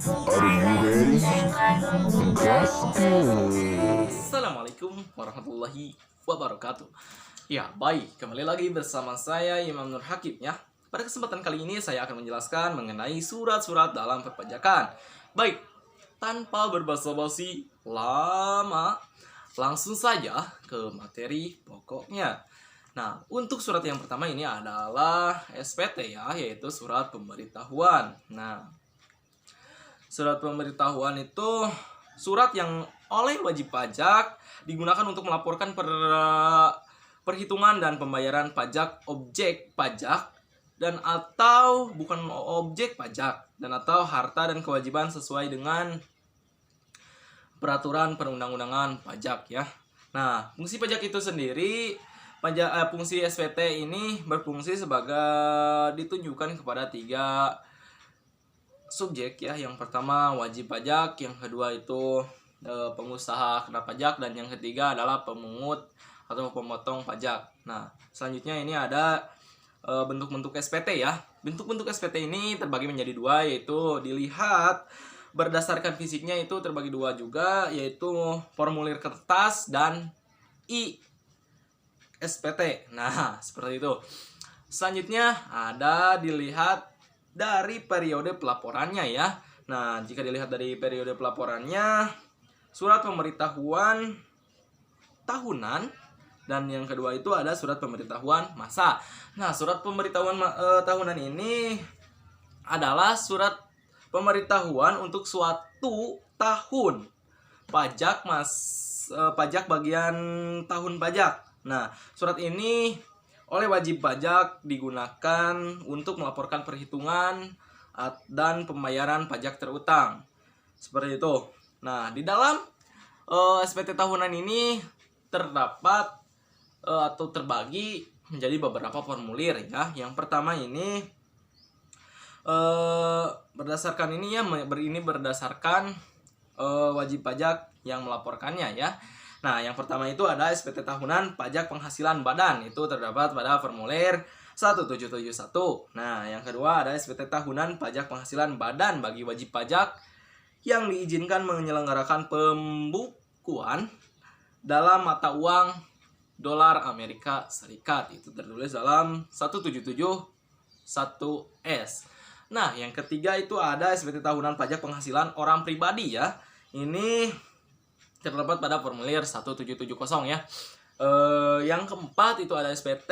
Are you ready? Gaskin. Assalamualaikum warahmatullahi wabarakatuh. Ya, baik, kembali lagi bersama saya Imam Nur Hakim ya. Pada kesempatan kali ini saya akan menjelaskan mengenai surat-surat dalam perpajakan. Baik, tanpa berbasa-basi lama, langsung saja ke materi pokoknya. Nah, untuk surat yang pertama ini adalah SPT ya, yaitu surat pemberitahuan. Nah, surat pemberitahuan itu surat yang oleh wajib pajak digunakan untuk melaporkan perhitungan dan pembayaran pajak objek pajak dan atau bukan objek pajak dan atau harta dan kewajiban sesuai dengan peraturan perundang-undangan pajak ya. Nah, fungsi pajak itu sendiri fungsi SPT ini berfungsi sebagai ditunjukkan kepada tiga subjek ya. Yang pertama wajib pajak, yang kedua itu pengusaha kena pajak, dan yang ketiga adalah pemungut atau pemotong pajak. Nah, selanjutnya ini ada bentuk-bentuk SPT ya. Bentuk-bentuk SPT ini terbagi menjadi dua, yaitu dilihat berdasarkan fisiknya itu terbagi dua juga, yaitu formulir kertas dan SPT. Nah, seperti itu. Selanjutnya ada dilihat dari periode pelaporannya ya. Nah, jika dilihat dari periode pelaporannya, surat pemberitahuan tahunan, dan yang kedua itu ada surat pemberitahuan masa. Nah, surat pemberitahuan tahunan ini adalah surat pemberitahuan untuk suatu tahun pajak bagian tahun pajak. Nah, surat ini oleh wajib pajak digunakan untuk melaporkan perhitungan dan pembayaran pajak terutang. Seperti itu. Nah, di dalam SPT tahunan ini terdapat atau terbagi menjadi beberapa formulir ya. Yang pertama ini berdasarkan ini ya, ini berdasarkan wajib pajak yang melaporkannya ya. Nah, yang pertama itu ada SPT tahunan pajak penghasilan badan, itu terdapat pada formulir 1771. Nah, yang kedua ada SPT tahunan pajak penghasilan badan bagi wajib pajak yang diizinkan menyelenggarakan pembukuan dalam mata uang dolar Amerika Serikat, itu tertulis dalam 1771S. Nah, yang ketiga itu ada SPT tahunan pajak penghasilan orang pribadi ya. Ini terdapat pada formulir 1770 ya. Yang keempat itu ada SPT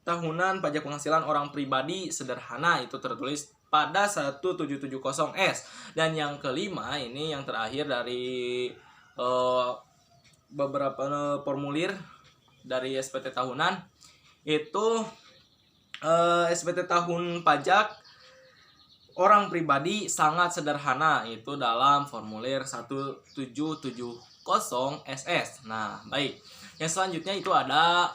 tahunan pajak penghasilan orang pribadi sederhana, itu tertulis pada 1770S. Dan yang kelima ini yang terakhir dari beberapa formulir dari SPT tahunan itu SPT tahun pajak orang pribadi sangat sederhana, itu dalam formulir 1770SS. Nah, baik. Yang selanjutnya itu ada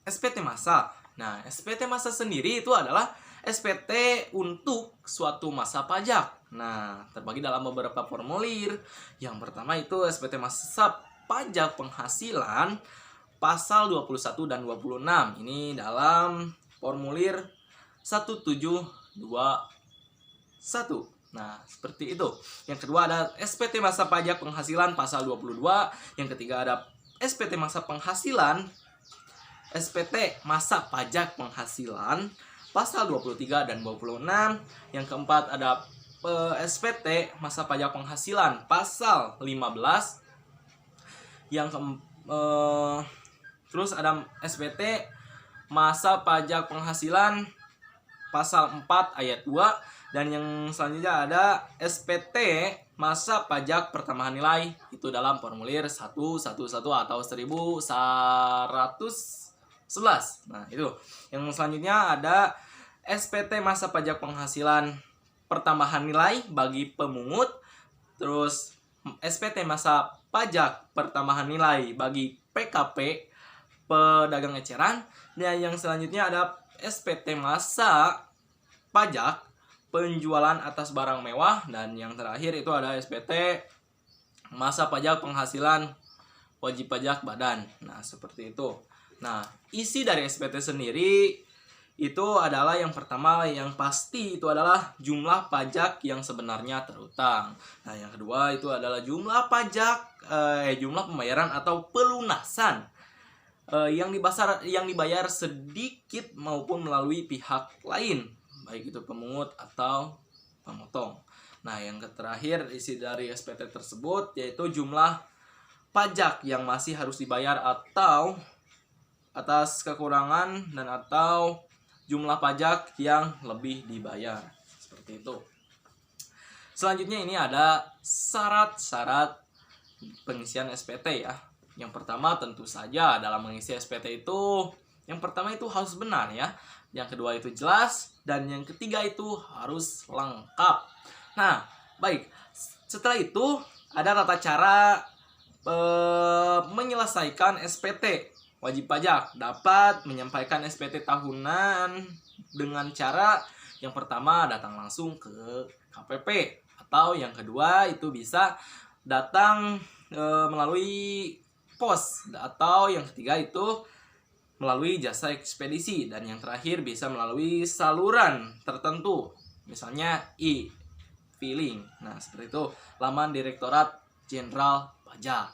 SPT masa. Nah, SPT masa sendiri itu adalah SPT untuk suatu masa pajak. Nah, terbagi dalam beberapa formulir. Yang pertama itu SPT masa pajak penghasilan pasal 21 dan 26. Ini dalam formulir 1721. Nah, seperti itu. Yang kedua ada SPT masa pajak penghasilan pasal 22. Yang ketiga ada SPT masa pajak penghasilan pasal 23 dan 26. Yang keempat ada SPT masa pajak penghasilan pasal 15. Terus ada SPT masa pajak penghasilan pasal 4 ayat 2. Dan yang selanjutnya ada SPT masa pajak pertambahan nilai, itu dalam formulir 111 atau 1111. Nah, itu. Yang selanjutnya ada SPT masa pajak penghasilan pertambahan nilai bagi pemungut. Terus SPT masa pajak pertambahan nilai bagi PKP, pedagang eceran. Dan yang selanjutnya ada SPT masa pajak penjualan atas barang mewah. Dan yang terakhir itu ada SPT masa pajak penghasilan wajib pajak badan. Nah, seperti itu. Nah, isi dari SPT sendiri Itu adalah yang pertama, yang pasti itu adalah jumlah pajak yang sebenarnya terutang. Nah, yang kedua itu adalah jumlah pajak jumlah pembayaran atau pelunasan yang dibayar sedikit maupun melalui pihak lain, baik itu pemungut atau pemotong. Nah, yang terakhir isi dari SPT tersebut yaitu jumlah pajak yang masih harus dibayar atau atas kekurangan dan atau jumlah pajak yang lebih dibayar. Seperti itu. Selanjutnya ini ada syarat-syarat pengisian SPT ya. Yang pertama tentu saja dalam mengisi SPT itu yang pertama itu harus benar ya. Yang kedua itu jelas dan yang ketiga itu harus lengkap. Nah, baik. Setelah itu ada tata cara menyelesaikan SPT. Wajib pajak dapat menyampaikan SPT tahunan dengan cara yang pertama datang langsung ke KPP atau yang kedua itu bisa datang melalui pos atau yang ketiga itu melalui jasa ekspedisi dan yang terakhir bisa melalui saluran tertentu misalnya e-filing. Nah, seperti itu laman Direktorat Jenderal Pajak.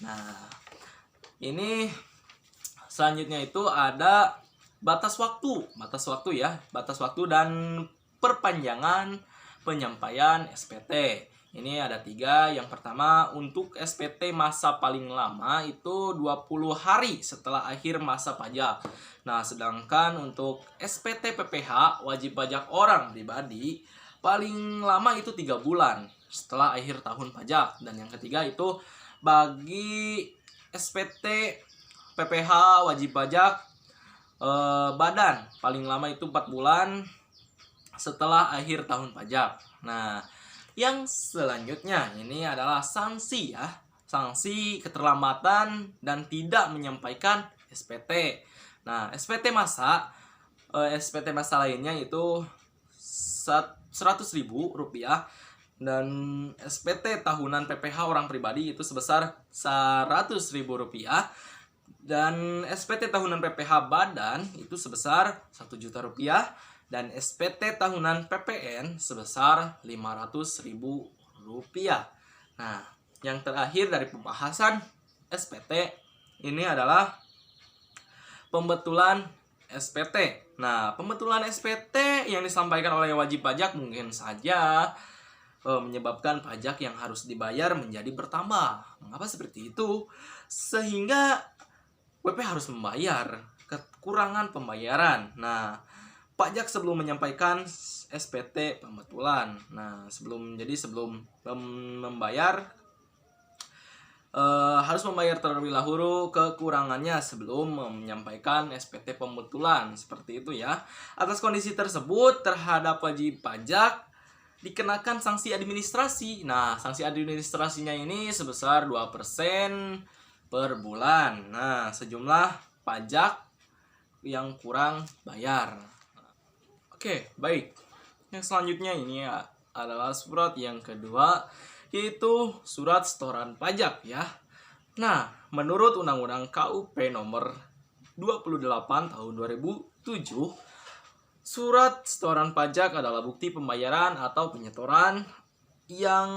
Nah, ini selanjutnya itu ada batas waktu ya, batas waktu dan perpanjangan penyampaian SPT. Ini ada 3. Yang pertama untuk SPT masa paling lama itu 20 hari setelah akhir masa pajak. Nah, sedangkan untuk SPT PPH wajib pajak orang pribadi paling lama itu 3 bulan setelah akhir tahun pajak. Dan yang ketiga itu bagi SPT PPH wajib pajak badan paling lama itu 4 bulan setelah akhir tahun pajak. Nah, yang selanjutnya ini adalah sanksi ya. Sanksi keterlambatan dan tidak menyampaikan SPT. Nah, SPT masa lainnya itu Rp100.000 dan SPT tahunan PPH orang pribadi itu sebesar Rp100.000 dan SPT tahunan PPH badan itu sebesar Rp1.000.000 dan SPT tahunan PPN sebesar Rp500.000. Nah, yang terakhir dari pembahasan SPT ini adalah pembetulan SPT. Nah, pembetulan SPT yang disampaikan oleh wajib pajak mungkin saja menyebabkan pajak yang harus dibayar menjadi bertambah. Mengapa seperti itu? Sehingga WP harus membayar kekurangan pembayaran. Nah, pajak sebelum menyampaikan SPT pembetulan. Nah, sebelum membayar harus membayar terlebih dahulu kekurangannya sebelum menyampaikan SPT pembetulan. Seperti itu ya. Atas kondisi tersebut terhadap wajib pajak dikenakan sanksi administrasi. Nah, sanksi administrasinya ini sebesar 2% per bulan. Nah, sejumlah pajak yang kurang bayar. Oke, baik. Yang selanjutnya ini adalah surat yang kedua, yaitu surat setoran pajak ya. Nah, menurut Undang-Undang KUP nomor 28 tahun 2007, surat setoran pajak adalah bukti pembayaran atau penyetoran yang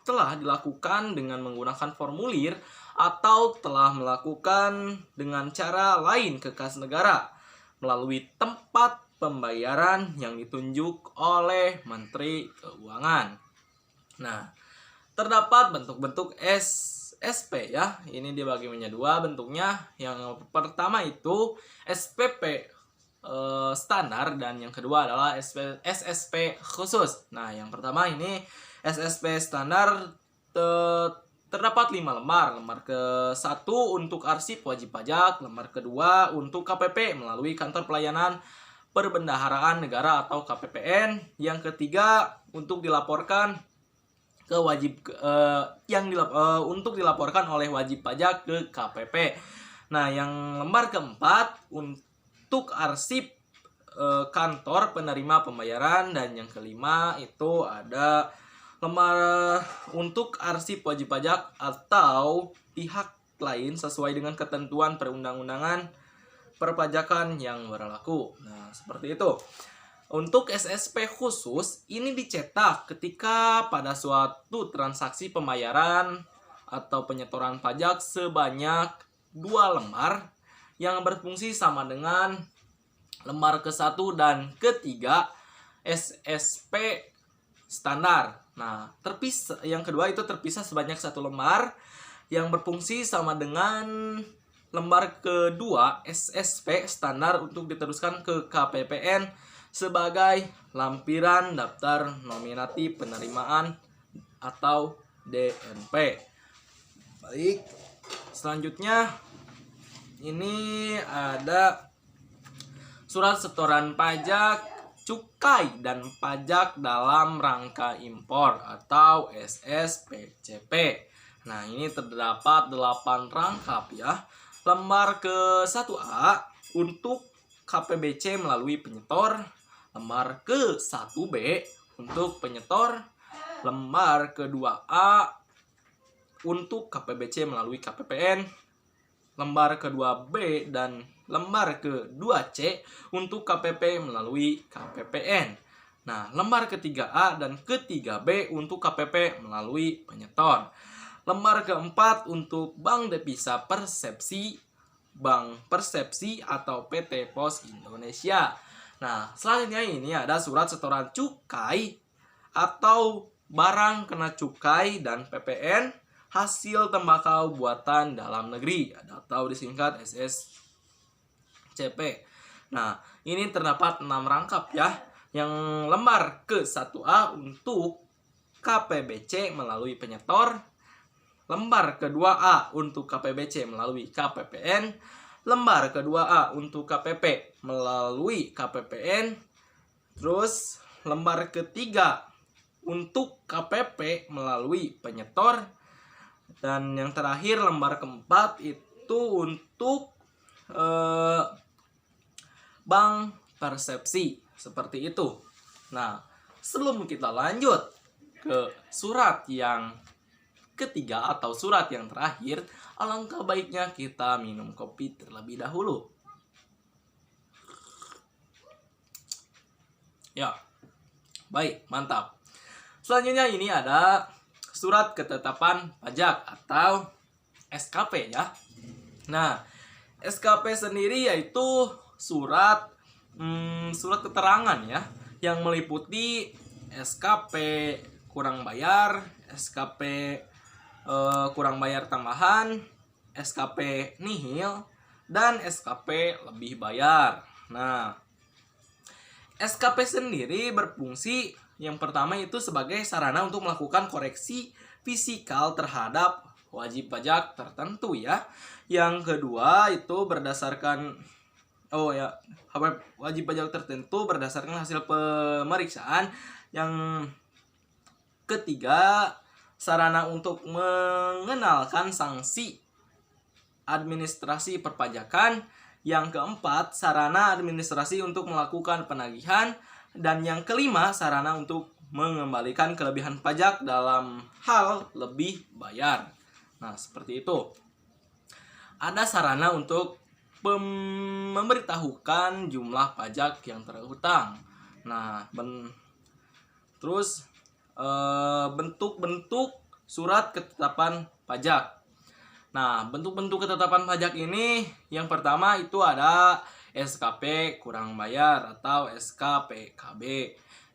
telah dilakukan dengan menggunakan formulir atau telah melakukan dengan cara lain ke kas negara melalui tempat pembayaran yang ditunjuk oleh Menteri Keuangan. Nah, terdapat bentuk-bentuk SP ya. Ini dibagi menjadi 2 bentuknya. Yang pertama itu SPP standar dan yang kedua adalah SSP khusus. Nah, yang pertama ini SSP standar terdapat 5 lembar. Lembar ke-1 untuk arsip wajib pajak, lembar kedua untuk KPP melalui kantor pelayanan perbendaharaan negara atau KPPN, yang ketiga untuk dilaporkan ke untuk dilaporkan oleh wajib pajak ke KPP. Nah, yang lembar keempat untuk arsip kantor penerima pembayaran dan yang kelima itu ada lembar untuk arsip wajib pajak atau pihak lain sesuai dengan ketentuan perundang-undangan perpajakan yang berlaku. Nah, seperti itu. Untuk SSP khusus, ini dicetak ketika pada suatu transaksi pembayaran atau penyetoran pajak sebanyak 2 lembar yang berfungsi sama dengan lembar ke-1 dan ke-3 SSP standar. Nah, yang kedua itu terpisah sebanyak 1 lembar yang berfungsi sama dengan lembar kedua SSP standar untuk diteruskan ke KPPN sebagai lampiran daftar nominatif penerimaan atau DNP. Baik, selanjutnya ini ada surat setoran pajak, cukai, dan pajak dalam rangka impor atau SSPCP. Nah, ini terdapat 8 rangkap ya. Lembar ke-1A untuk KPBC melalui penyetor, lembar ke-1B untuk penyetor, lembar ke-2A untuk KPBC melalui KPPN, lembar ke-2B dan lembar ke-2C untuk KPP melalui KPPN. Nah, lembar ke-3A dan ke-3B untuk KPP melalui penyetor. Lembar ke-4 untuk Bank Devisa Persepsi, Bank Persepsi atau PT Pos Indonesia. Nah, selanjutnya ini ada surat setoran cukai atau barang kena cukai dan PPN hasil tembakau buatan dalam negeri atau disingkat SSCP. Nah, ini terdapat 6 rangkap ya. Yang lembar ke-1A untuk KPBC melalui penyetor, lembar ke-2A untuk KPBC melalui KPPN, lembar ke-2A untuk KPP melalui KPPN, terus lembar ke-3 untuk KPP melalui penyetor, dan yang terakhir lembar ke-4 itu untuk Bank Persepsi, seperti itu. Nah, sebelum kita lanjut ke surat yang ketiga atau surat yang terakhir, alangkah baiknya kita minum kopi terlebih dahulu. Ya, baik, mantap. Selanjutnya ini ada surat ketetapan pajak atau SKP ya. Nah, SKP sendiri yaitu surat keterangan ya, yang meliputi SKP kurang bayar, SKP kurang bayar tambahan, SKP nihil, dan SKP lebih bayar. Nah, SKP sendiri berfungsi yang pertama itu sebagai sarana untuk melakukan koreksi fisikal terhadap wajib pajak tertentu ya. Yang kedua itu berdasarkan wajib pajak tertentu berdasarkan hasil pemeriksaan. Yang ketiga, sarana untuk mengenalkan sanksi administrasi perpajakan. Yang keempat, sarana administrasi untuk melakukan penagihan. Dan yang kelima, sarana untuk mengembalikan kelebihan pajak dalam hal lebih bayar. Nah, seperti itu. Ada sarana untuk memberitahukan jumlah pajak yang terhutang. Nah, terus bentuk-bentuk surat ketetapan pajak. Nah, bentuk-bentuk ketetapan pajak ini yang pertama itu ada SKP kurang bayar atau SKPKB.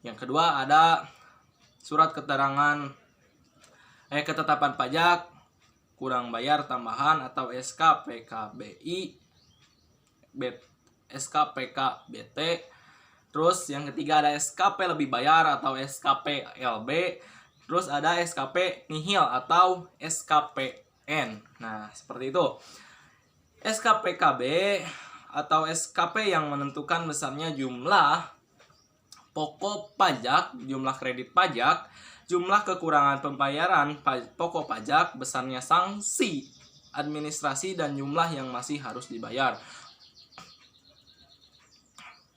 Yang kedua ada surat keterangan ketetapan pajak kurang bayar tambahan atau SKPKBI, SKPKBT. Terus yang ketiga ada SKP lebih bayar atau SKPLB. Terus ada SKP nihil atau SKPN. Nah, seperti itu. SKPKB atau SKP yang menentukan besarnya jumlah pokok pajak, jumlah kredit pajak, jumlah kekurangan pembayaran pokok pajak, besarnya sanksi administrasi, dan jumlah yang masih harus dibayar.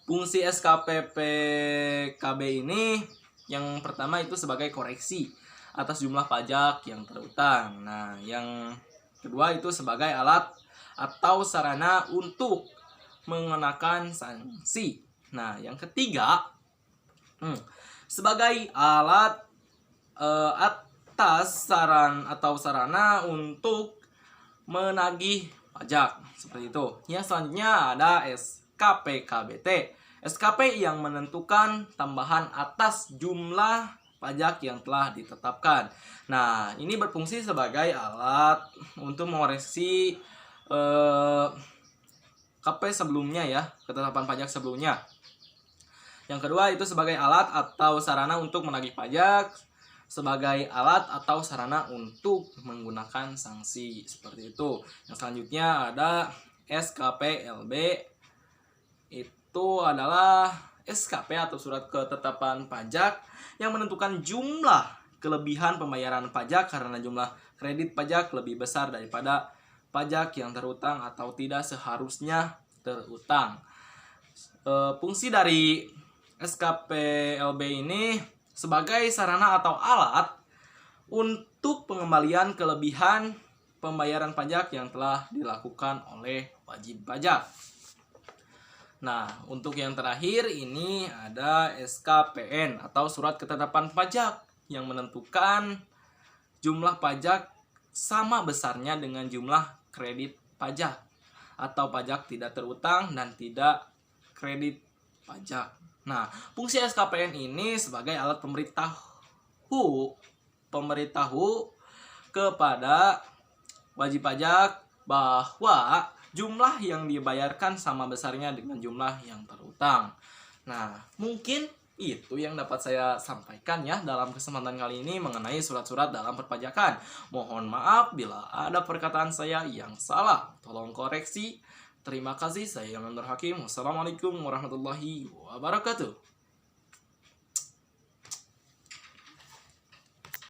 Fungsi SKPPKB ini yang pertama itu sebagai koreksi atas jumlah pajak yang terhutang. Nah, yang kedua itu sebagai alat atau sarana untuk mengenakan sanksi. Nah, yang ketiga, sebagai alat atas saran atau sarana untuk menagih pajak, seperti itu. Yang selanjutnya ada SKPKBT. SKP yang menentukan tambahan atas jumlah pajak yang telah ditetapkan. Nah, ini berfungsi sebagai alat untuk mengoreksi KP sebelumnya ya, ketetapan pajak sebelumnya. Yang kedua itu sebagai alat atau sarana untuk menagih pajak, sebagai alat atau sarana untuk menggunakan sanksi, seperti itu. Yang selanjutnya ada SKPLB. Itu adalah SKP atau surat ketetapan pajak yang menentukan jumlah kelebihan pembayaran pajak karena jumlah kredit pajak lebih besar daripada pajak yang terutang atau tidak seharusnya terutang. Fungsi dari SKPLB ini sebagai sarana atau alat untuk pengembalian kelebihan pembayaran pajak yang telah dilakukan oleh wajib pajak. Nah, untuk yang terakhir ini ada SKPN atau surat ketetapan pajak yang menentukan jumlah pajak sama besarnya dengan jumlah kredit pajak atau pajak tidak terutang dan tidak kredit pajak. Nah, fungsi SKPN ini sebagai alat pemberitahu kepada wajib pajak bahwa jumlah yang dibayarkan sama besarnya dengan jumlah yang terutang. Nah, mungkin itu yang dapat saya sampaikan ya dalam kesempatan kali ini mengenai surat-surat dalam perpajakan. Mohon maaf bila ada perkataan saya yang salah. Tolong koreksi. Terima kasih. Saya Imam Nur Hakim. Wassalamualaikum warahmatullahi wabarakatuh.